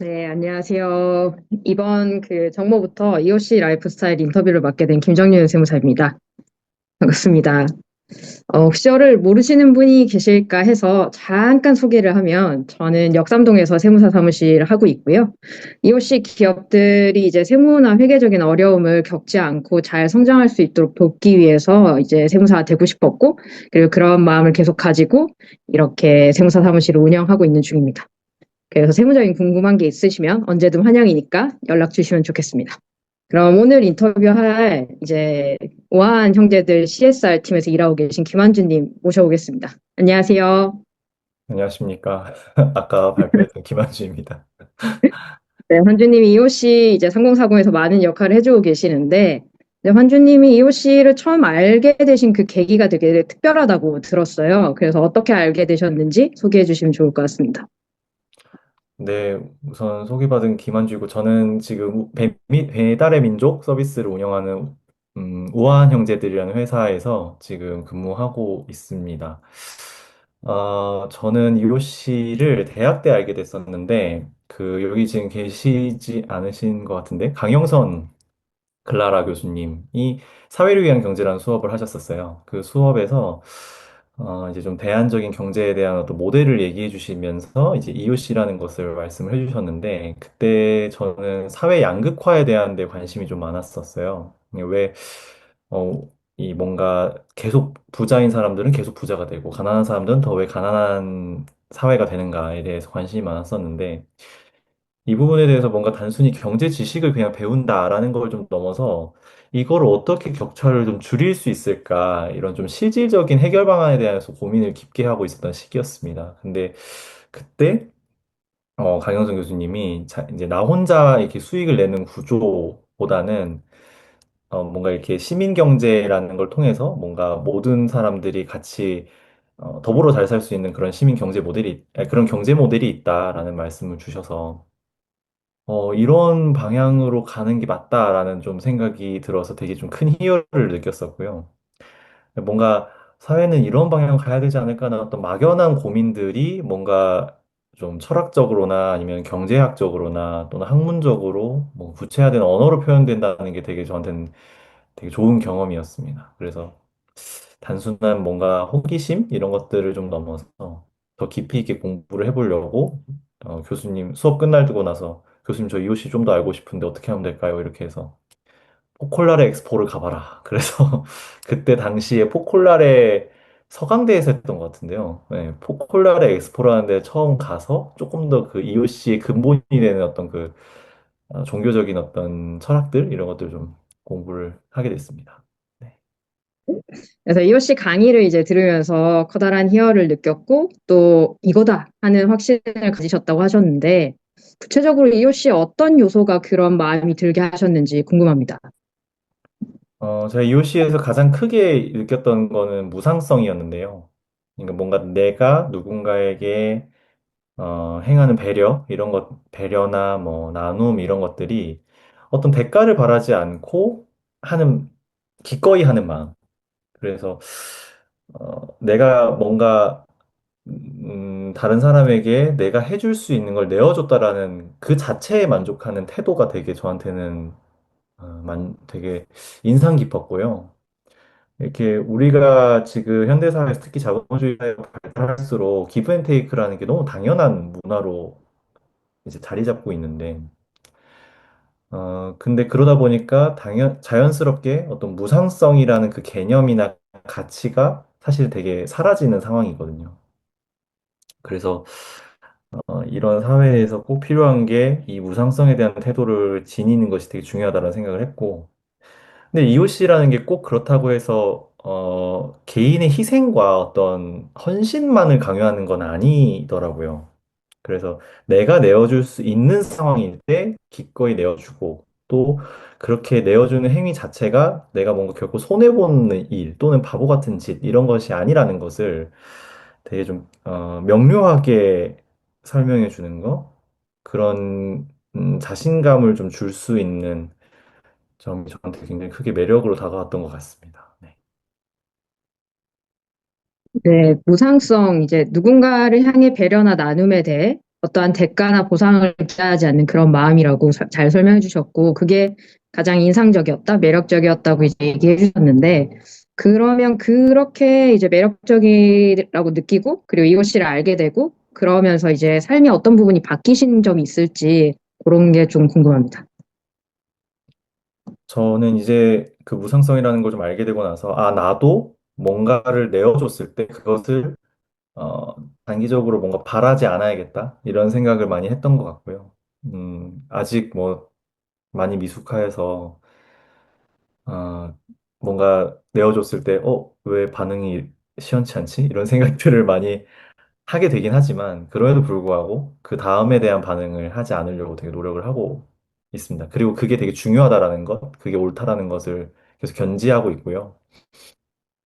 네, 안녕하세요. 이번 정모부터 EOC 라이프스타일 인터뷰를 맡게 된 김정윤 세무사입니다. 반갑습니다. 혹시 저를 모르시는 분이 계실까 해서 잠깐 소개를 하면 저는 역삼동에서 세무사 사무실을 하고 있고요. EOC 기업들이 이제 세무나 회계적인 어려움을 겪지 않고 잘 성장할 수 있도록 돕기 위해서 이제 세무사가 되고 싶었고, 그리고 그런 마음을 계속 가지고 이렇게 세무사 사무실을 운영하고 있는 중입니다. 그래서 세무적인 궁금한 게 있으시면 언제든 환영이니까 연락 주시면 좋겠습니다. 그럼 오늘 인터뷰할 이제 오한 형제들 CSR 팀에서 일하고 계신 김한준님 모셔보겠습니다. 안녕하세요. 안녕하십니까. 아까 발표했던 김한주입니다. 네, 환주님이 EOC 이제 3040에서 많은 역할을 해주고 계시는데, 이제 환주님이 EOC를 처음 알게 되신 그 계기가 되게 특별하다고 들었어요. 그래서 어떻게 알게 되셨는지 소개해 주시면 좋을 것 같습니다. 네, 우선 소개받은 김한주이고, 저는 지금 배달의 민족 서비스를 운영하는 우아한 형제들이라는 회사에서 지금 근무하고 있습니다. 저는 유로씨를 대학 때 알게 됐었는데, 여기 지금 계시지 않으신 것 같은데, 강영선 클라라 교수님이 사회를 위한 경제라는 수업을 하셨었어요. 그 수업에서 이제 좀 대안적인 경제에 대한 어떤 모델을 얘기해 주시면서 이제 EOC라는 것을 말씀을 해 주셨는데 그때 저는 사회 양극화에 대한 데 관심이 좀 많았었어요. 왜 이 뭔가 계속 부자인 사람들은 계속 부자가 되고 가난한 사람들은 더 왜 가난한 사회가 되는가에 대해서 관심이 많았었는데 이 부분에 대해서 뭔가 단순히 경제 지식을 그냥 배운다라는 걸 좀 넘어서 이걸 어떻게 격차를 좀 줄일 수 있을까 이런 좀 실질적인 해결 방안에 대해서 고민을 깊게 하고 있었던 시기였습니다. 근데 그때 강영선 교수님이 이제 나 혼자 이렇게 수익을 내는 구조보다는 뭔가 이렇게 시민 경제라는 걸 통해서 뭔가 모든 사람들이 같이 더불어 잘 살 수 있는 그런 시민 경제 모델이 아니, 그런 경제 모델이 있다라는 말씀을 주셔서 이런 방향으로 가는 게 맞다라는 좀 생각이 들어서 되게 좀 큰 희열을 느꼈었고요. 뭔가 사회는 이런 방향으로 가야 되지 않을까라는 어떤 막연한 고민들이 뭔가 좀 철학적으로나 아니면 경제학적으로나 또는 학문적으로 뭐 구체화된 언어로 표현된다는 게 되게 저한테는 되게 좋은 경험이었습니다. 그래서 단순한 뭔가 호기심 이런 것들을 좀 넘어서 더 깊이 있게 공부를 해보려고 교수님 수업 끝날고 나서 교수님 저 이호씨 좀 더 알고 싶은데 어떻게 하면 될까요? 이렇게 해서 포콜라레 엑스포를 가봐라. 그래서 그때 당시에 포콜라레 서강대에서 했던 것 같은데요. 네, 포콜라레 엑스포라는 데 처음 가서 조금 더 그 이호씨의 근본이 되는 어떤 종교적인 어떤 철학들 이런 것들 좀 공부를 하게 됐습니다. 네. 그래서 EOC 강의를 이제 들으면서 커다란 희열을 느꼈고 또 이거다 하는 확신을 가지셨다고 하셨는데 구체적으로 EOC의 어떤 요소가 그런 마음이 들게 하셨는지 궁금합니다. 제가 이오시에서 가장 크게 느꼈던 거는 무상성이었는데요. 그러니까 뭔가 내가 누군가에게 행하는 배려, 이런 것, 배려나 뭐 나눔 이런 것들이 어떤 대가를 바라지 않고 하는, 기꺼이 하는 마음. 그래서 내가 뭔가 다른 사람에게 내가 해줄 수 있는 걸 내어줬다라는 그 자체에 만족하는 태도가 되게 저한테는 되게 인상 깊었고요. 이렇게 우리가 지금 현대사회에서 특히 자본주의 사회가 발달할수록 기브 앤 테이크라는 게 너무 당연한 문화로 이제 자리 잡고 있는데, 근데 그러다 보니까 자연스럽게 어떤 무상성이라는 그 개념이나 가치가 사실 되게 사라지는 상황이거든요. 그래서 이런 사회에서 꼭 필요한 게 이 무상성에 대한 태도를 지니는 것이 되게 중요하다는 생각을 했고, 근데 EOC라는 게 꼭 그렇다고 해서 개인의 희생과 어떤 헌신만을 강요하는 건 아니더라고요. 그래서 내가 내어줄 수 있는 상황일 때 기꺼이 내어주고 또 그렇게 내어주는 행위 자체가 내가 뭔가 결코 손해보는 일 또는 바보 같은 짓 이런 것이 아니라는 것을 되게 좀 명료하게 설명해 주는 거 그런 자신감을 좀 줄 수 있는 점이 저한테 굉장히 크게 매력으로 다가왔던 것 같습니다. 네. 네, 무상성 이제 누군가를 향해 배려나 나눔에 대해 어떠한 대가나 보상을 기대하지 않는 그런 마음이라고 잘 설명해 주셨고, 그게 가장 인상적이었다, 매력적이었다고 이제 얘기해 주셨는데, 그러면 그렇게 이제 매력적이라고 느끼고, 그리고 이호 씨를 알게 되고, 그러면서 이제 삶의 어떤 부분이 바뀌신 점이 있을지, 그런 게 좀 궁금합니다. 저는 이제 그 무상성이라는 걸 좀 알게 되고 나서, 아, 나도 뭔가를 내어줬을 때 그것을, 어, 단기적으로 뭔가 바라지 않아야겠다. 이런 생각을 많이 했던 것 같고요. 아직 뭐 많이 미숙해서, 아, 뭔가 내어줬을 때, 왜 반응이 시원치 않지? 이런 생각들을 많이 하게 되긴 하지만, 그럼에도 불구하고 그 다음에 대한 반응을 하지 않으려고 되게 노력을 하고 있습니다. 그리고 그게 되게 중요하다라는 것, 그게 옳다라는 것을 계속 견지하고 있고요.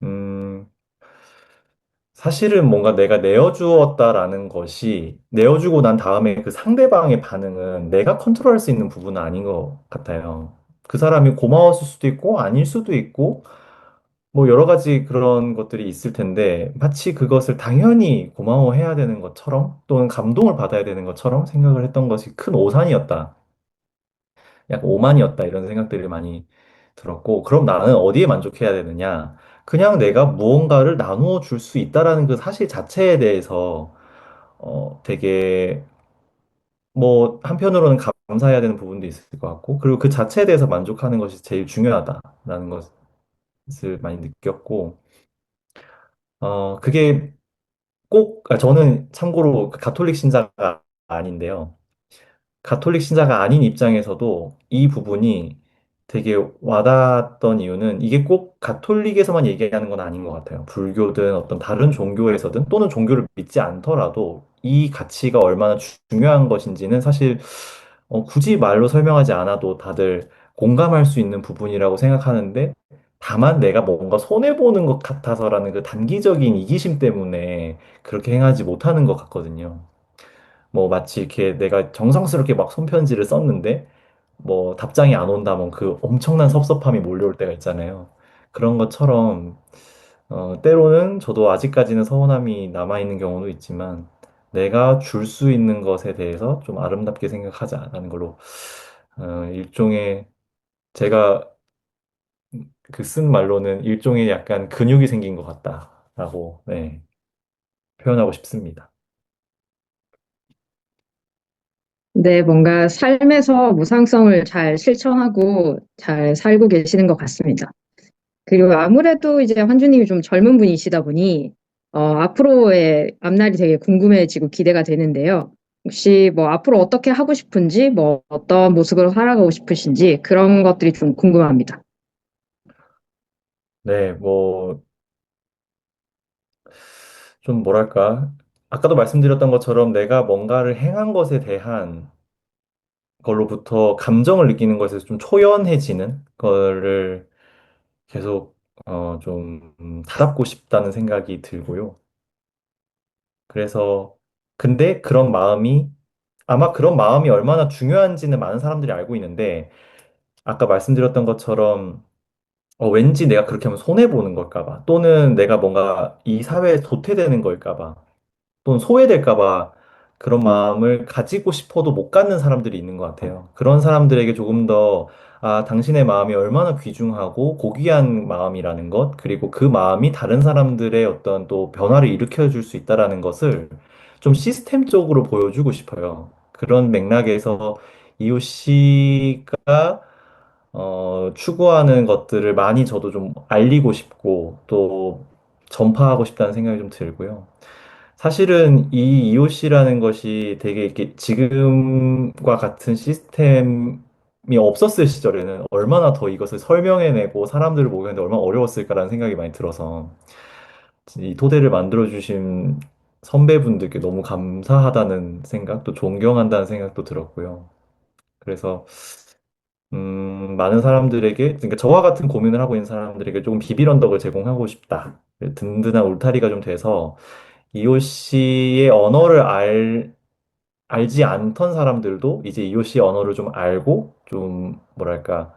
음, 사실은 뭔가 내가 내어주었다라는 것이 내어주고 난 다음에 그 상대방의 반응은 내가 컨트롤할 수 있는 부분은 아닌 것 같아요. 그 사람이 고마웠을 수도 있고 아닐 수도 있고 뭐 여러 가지 그런 것들이 있을 텐데 마치 그것을 당연히 고마워해야 되는 것처럼 또는 감동을 받아야 되는 것처럼 생각을 했던 것이 큰 오산이었다. 약간 오만이었다 이런 생각들이 많이 들었고 그럼 나는 어디에 만족해야 되느냐? 그냥 내가 무언가를 나누어 줄 수 있다라는 그 사실 자체에 대해서 되게 뭐 한편으로는 감사해야 되는 부분도 있을 것 같고 그리고 그 자체에 대해서 만족하는 것이 제일 중요하다라는 것을 많이 느꼈고 그게 저는 참고로 그 가톨릭 신자가 아닌데요. 가톨릭 신자가 아닌 입장에서도 이 부분이 되게 와닿았던 이유는 이게 꼭 가톨릭에서만 얘기하는 건 아닌 것 같아요. 불교든 어떤 다른 종교에서든 또는 종교를 믿지 않더라도 이 가치가 얼마나 중요한 것인지는 사실 굳이 말로 설명하지 않아도 다들 공감할 수 있는 부분이라고 생각하는데 다만 내가 뭔가 손해보는 것 같아서라는 그 단기적인 이기심 때문에 그렇게 행하지 못하는 것 같거든요. 뭐 마치 이렇게 내가 정성스럽게 막 손편지를 썼는데 뭐 답장이 안 온다면 그 엄청난 섭섭함이 몰려올 때가 있잖아요. 그런 것처럼 때로는 저도 아직까지는 서운함이 남아있는 경우도 있지만 내가 줄 수 있는 것에 대해서 좀 아름답게 생각하자라는 걸로 일종의 제가 그 쓴 말로는 일종의 약간 근육이 생긴 것 같다라고 네, 표현하고 싶습니다. 네, 뭔가 삶에서 무상성을 잘 실천하고 잘 살고 계시는 것 같습니다. 그리고 아무래도 이제 환주님이 좀 젊은 분이시다 보니, 앞으로의 앞날이 되게 궁금해지고 기대가 되는데요. 혹시 뭐 앞으로 어떻게 하고 싶은지, 뭐 어떤 모습으로 살아가고 싶으신지 그런 것들이 좀 궁금합니다. 네, 뭐 좀 뭐랄까 아까도 말씀드렸던 것처럼 내가 뭔가를 행한 것에 대한 걸로부터 감정을 느끼는 것에서 좀 초연해지는 거를 계속 좀 다잡고 싶다는 생각이 들고요. 그래서 근데 그런 마음이 아마 그런 마음이 얼마나 중요한지는 많은 사람들이 알고 있는데 아까 말씀드렸던 것처럼 왠지 내가 그렇게 하면 손해 보는 걸까 봐 또는 내가 뭔가 이 사회에 도태되는 걸까 봐 또는 소외될까 봐 그런 마음을 가지고 싶어도 못 갖는 사람들이 있는 것 같아요. 그런 사람들에게 조금 더, 아, 당신의 마음이 얼마나 귀중하고 고귀한 마음이라는 것, 그리고 그 마음이 다른 사람들의 어떤 또 변화를 일으켜 줄 수 있다라는 것을 좀 시스템적으로 보여주고 싶어요. 그런 맥락에서 이호 씨가 추구하는 것들을 많이 저도 좀 알리고 싶고 또 전파하고 싶다는 생각이 좀 들고요. 사실은 이 EOC라는 것이 되게 이렇게 지금과 같은 시스템이 없었을 시절에는 얼마나 더 이것을 설명해내고 사람들을 모으는데 얼마나 어려웠을까라는 생각이 많이 들어서 이 토대를 만들어주신 선배분들께 너무 감사하다는 생각, 또 존경한다는 생각도 들었고요. 그래서 많은 사람들에게, 그러니까 저와 같은 고민을 하고 있는 사람들에게 조금 비빌 언덕을 제공하고 싶다. 든든한 울타리가 좀 돼서 이호 씨의 언어를 알지 않던 사람들도 이제 이호 씨의 언어를 좀 알고 좀 뭐랄까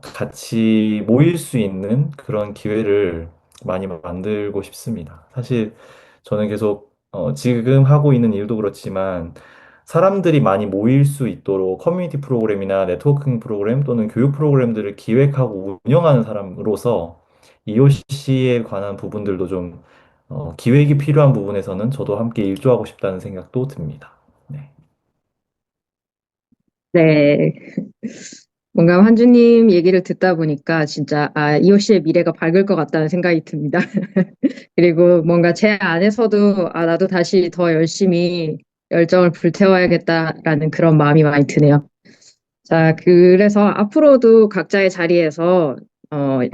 같이 모일 수 있는 그런 기회를 많이 만들고 싶습니다. 사실 저는 계속 지금 하고 있는 일도 그렇지만 사람들이 많이 모일 수 있도록 커뮤니티 프로그램이나 네트워킹 프로그램 또는 교육 프로그램들을 기획하고 운영하는 사람으로서 EOC에 관한 부분들도 좀 기획이 필요한 부분에서는 저도 함께 일조하고 싶다는 생각도 듭니다. 네. 네. 뭔가 환주님 얘기를 듣다 보니까 진짜, EOC의 미래가 밝을 것 같다는 생각이 듭니다. 그리고 뭔가 제 안에서도, 나도 다시 더 열심히 열정을 불태워야겠다라는 그런 마음이 많이 드네요. 자, 그래서 앞으로도 각자의 자리에서,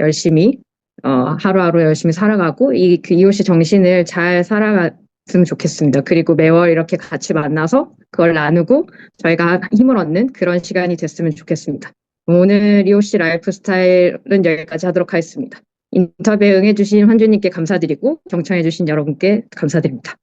열심히, 하루하루 열심히 살아가고, 그 이웃이 정신을 잘 살아갔으면 좋겠습니다. 그리고 매월 이렇게 같이 만나서 그걸 나누고 저희가 힘을 얻는 그런 시간이 됐으면 좋겠습니다. 오늘 이웃이 라이프 스타일은 여기까지 하도록 하겠습니다. 인터뷰에 응해주신 환주님께 감사드리고, 경청해주신 여러분께 감사드립니다.